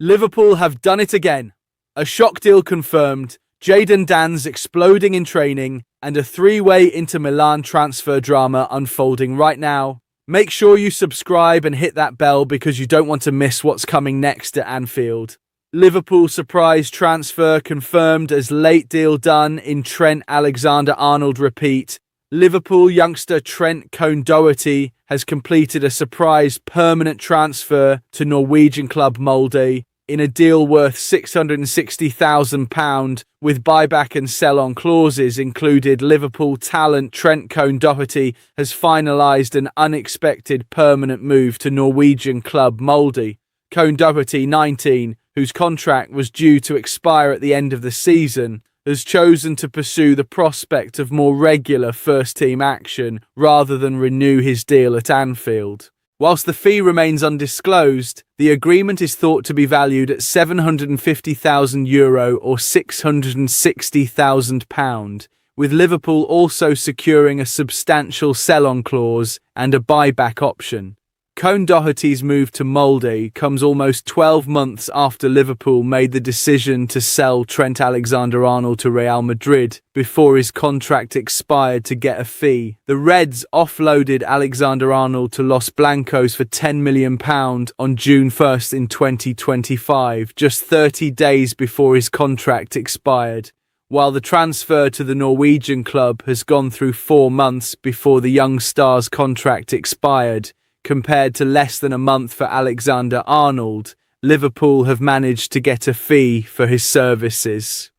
Liverpool have done it again. A shock deal confirmed, Jayden Danns exploding in training, and a three-way Inter Milan transfer drama unfolding right now. Make sure you subscribe and hit that bell because you don't want to miss what's coming next at Anfield. Liverpool surprise transfer confirmed as late deal done in Trent Alexander-Arnold repeat. Liverpool youngster Trent Doherty has completed a surprise permanent transfer to Norwegian club Molde in a deal worth £660,000 with buyback and sell-on clauses included. Liverpool talent Trent Doherty has finalised an unexpected permanent move to Norwegian club Molde. Doherty, 19, whose contract was due to expire at the end of the season, has chosen to pursue the prospect of more regular first-team action rather than renew his deal at Anfield. Whilst the fee remains undisclosed, the agreement is thought to be valued at €750,000 or £660,000, with Liverpool also securing a substantial sell-on clause and a buyback option. Doherty's move to Molde comes almost 12 months after Liverpool made the decision to sell Trent Alexander-Arnold to Real Madrid before his contract expired to get a fee. The Reds offloaded Alexander-Arnold to Los Blancos for £10 million on June 1st in 2025, just 30 days before his contract expired, while the transfer to the Norwegian club has gone through 4 months before the young star's contract expired. Compared to less than a month for Alexander-Arnold, Liverpool have managed to get a fee for his services.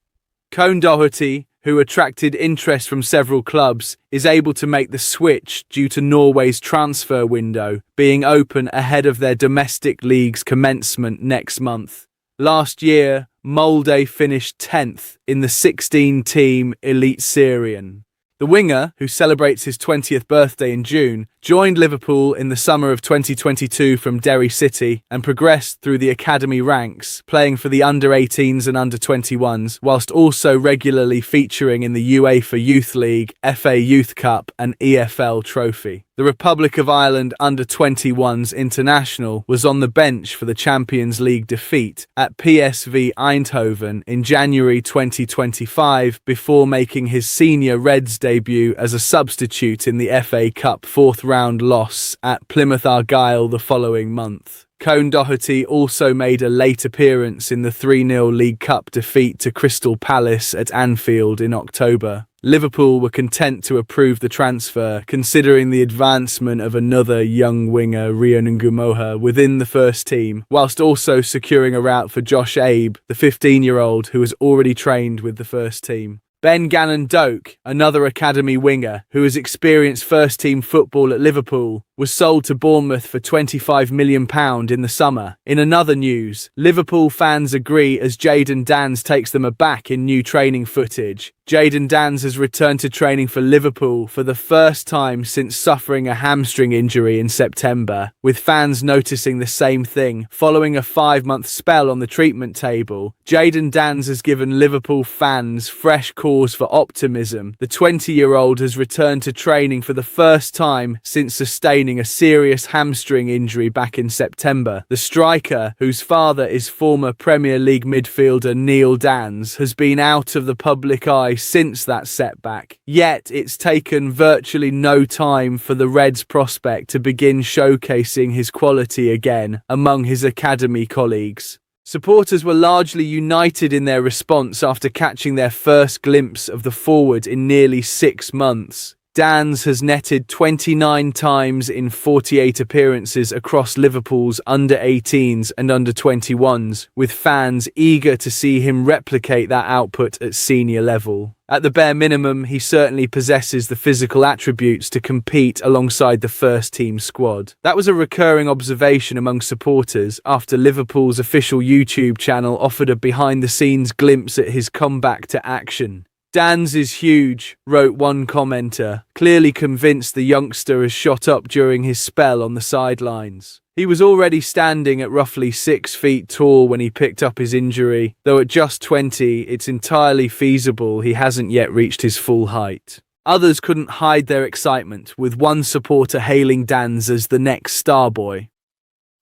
Doherty, who attracted interest from several clubs, is able to make the switch due to Norway's transfer window being open ahead of their domestic league's commencement next month. Last year, Molde finished 10th in the 16-team Eliteserien. The winger, who celebrates his 20th birthday in June, joined Liverpool in the summer of 2022 from Derry City and progressed through the academy ranks, playing for the under-18s and under-21s, whilst also regularly featuring in the UEFA Youth League, FA Youth Cup and EFL Trophy. The Republic of Ireland under-21s international was on the bench for the Champions League defeat at PSV Eindhoven in January 2025 before making his senior Reds debut as a substitute in the FA Cup fourth-round loss at Plymouth Argyle the following month. Doherty also made a late appearance in the 3-0 League Cup defeat to Crystal Palace at Anfield in October. Liverpool were content to approve the transfer, considering the advancement of another young winger, Ryan Ngumoha, within the first team, whilst also securing a route for Josh Abe, the 15-year-old who has already trained with the first team. Ben Gannon-Doak, another academy winger who has experienced first-team football at Liverpool, was sold to Bournemouth for £25 million in the summer. In another news, Liverpool fans agree as Jaden Dans takes them aback in new training footage. Jaden Dans has returned to training for Liverpool for the first time since suffering a hamstring injury in September, with fans noticing the same thing. Following a 5-month spell on the treatment table, Jaden Dans has given Liverpool fans fresh cause for optimism. The 20-year-old has returned to training for the first time since sustaining a serious hamstring injury back in September. The striker, whose father is former Premier League midfielder Neil Dans, has been out of the public eye since that setback. Yet it's taken virtually no time for the Reds prospect to begin showcasing his quality again among his academy colleagues. Supporters were largely united in their response after catching their first glimpse of the forward in nearly 6 months. Dans has netted 29 times in 48 appearances across Liverpool's under-18s and under-21s, with fans eager to see him replicate that output at senior level. At the bare minimum, he certainly possesses the physical attributes to compete alongside the first-team squad. That was a recurring observation among supporters after Liverpool's official YouTube channel offered a behind-the-scenes glimpse at his comeback to action. Dans is huge, wrote one commenter, clearly convinced the youngster has shot up during his spell on the sidelines. He was already standing at roughly 6 feet tall when he picked up his injury, though at just 20, it's entirely feasible he hasn't yet reached his full height. Others couldn't hide their excitement, with one supporter hailing Dans as the next star boy.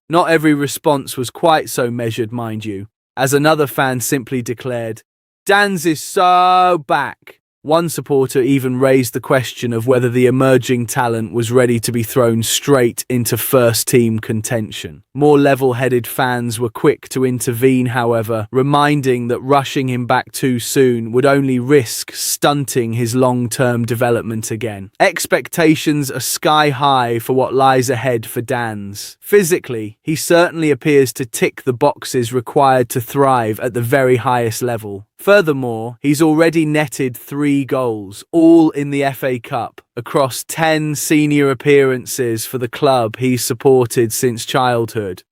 Not every response was quite so measured, mind you, as another fan simply declared, "Danns is so back." One supporter even raised the question of whether the emerging talent was ready to be thrown straight into first-team contention. More level-headed fans were quick to intervene, however, reminding that rushing him back too soon would only risk stunting his long-term development again. Expectations are sky-high for what lies ahead for Danns. Physically, he certainly appears to tick the boxes required to thrive at the very highest level. Furthermore, he's already netted 3 goals, all in the FA Cup, across 10 senior appearances for the club he's supported since childhood.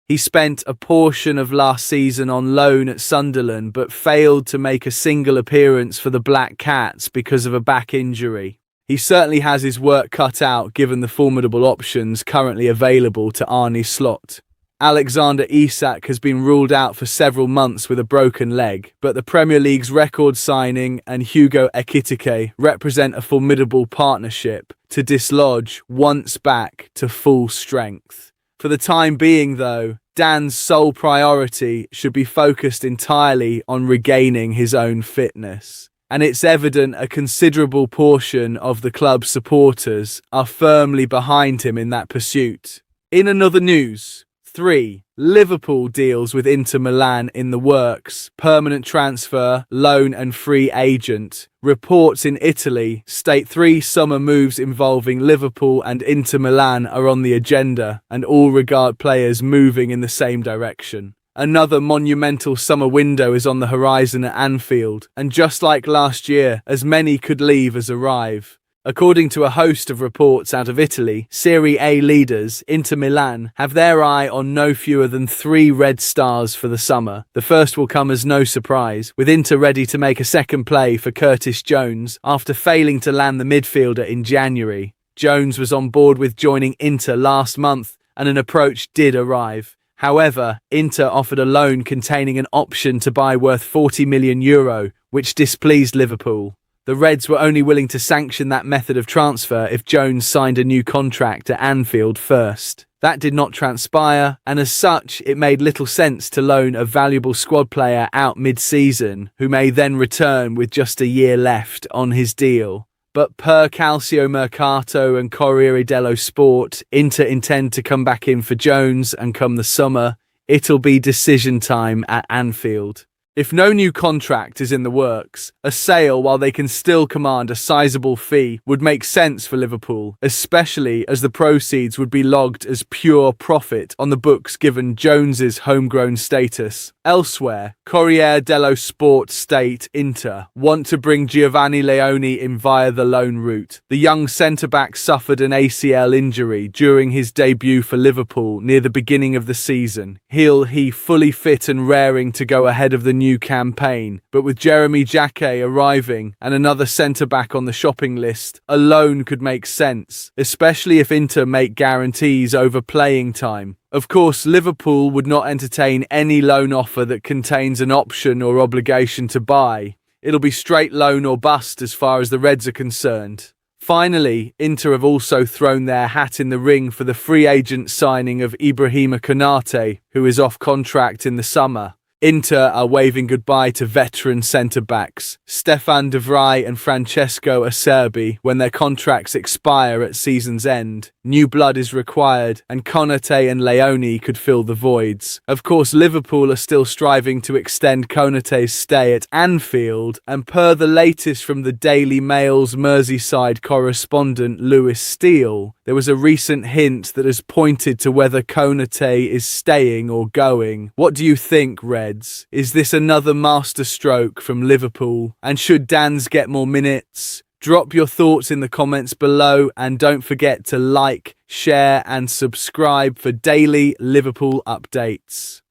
He spent a portion of last season on loan at Sunderland but failed to make a single appearance for the Black Cats because of a back injury. He certainly has his work cut out given the formidable options currently available to Arne Slot. Alexander Isak has been ruled out for several months with a broken leg, but the Premier League's record signing and Hugo Ekitike represent a formidable partnership to dislodge once back to full strength. For the time being, though, Dan's sole priority should be focused entirely on regaining his own fitness. And it's evident a considerable portion of the club's supporters are firmly behind him in that pursuit. In another news, 3. Liverpool deals with Inter Milan in the works. Permanent transfer, loan and free agent. Reports in Italy state 3 summer moves involving Liverpool and Inter Milan are on the agenda, and all regard players moving in the same direction. Another monumental summer window is on the horizon at Anfield, and just like last year, as many could leave as arrive. According to a host of reports out of Italy, Serie A leaders, Inter Milan, have their eye on no fewer than 3 red stars for the summer. The first will come as no surprise, with Inter ready to make a second play for Curtis Jones after failing to land the midfielder in January. Jones was on board with joining Inter last month, and an approach did arrive. However, Inter offered a loan containing an option to buy worth €40 million, which displeased Liverpool. The Reds were only willing to sanction that method of transfer if Jones signed a new contract at Anfield first. That did not transpire, and as such, it made little sense to loan a valuable squad player out mid-season, who may then return with just a year left on his deal. But per Calcio Mercato and Corriere dello Sport, Inter intend to come back in for Jones, and come the summer, it'll be decision time at Anfield. If no new contract is in the works, a sale while they can still command a sizable fee would make sense for Liverpool, especially as the proceeds would be logged as pure profit on the books given Jones's homegrown status. Elsewhere, Corriere dello Sport state Inter want to bring Giovanni Leone in via the loan route. The young centre-back suffered an ACL injury during his debut for Liverpool near the beginning of the season. He fully fit and raring to go ahead of the new campaign, but with Jeremy Jacquet arriving and another centre-back on the shopping list, a loan could make sense, especially if Inter make guarantees over playing time. Of course, Liverpool would not entertain any loan offer that contains an option or obligation to buy. It'll be straight loan or bust as far as the Reds are concerned. Finally, Inter have also thrown their hat in the ring for the free agent signing of Ibrahima Konate, who is off contract in the summer. Inter are waving goodbye to veteran centre-backs Stefan de Vrij and Francesco Acerbi when their contracts expire at season's end. New blood is required, and Konate and Leone could fill the voids. Of course, Liverpool are still striving to extend Konate's stay at Anfield, and per the latest from the Daily Mail's Merseyside correspondent Lewis Steele, there was a recent hint that has pointed to whether Konate is staying or going. What do you think, Reds? Is this another masterstroke from Liverpool? And should Danns get more minutes? Drop your thoughts in the comments below, and don't forget to like, share and subscribe for daily Liverpool updates.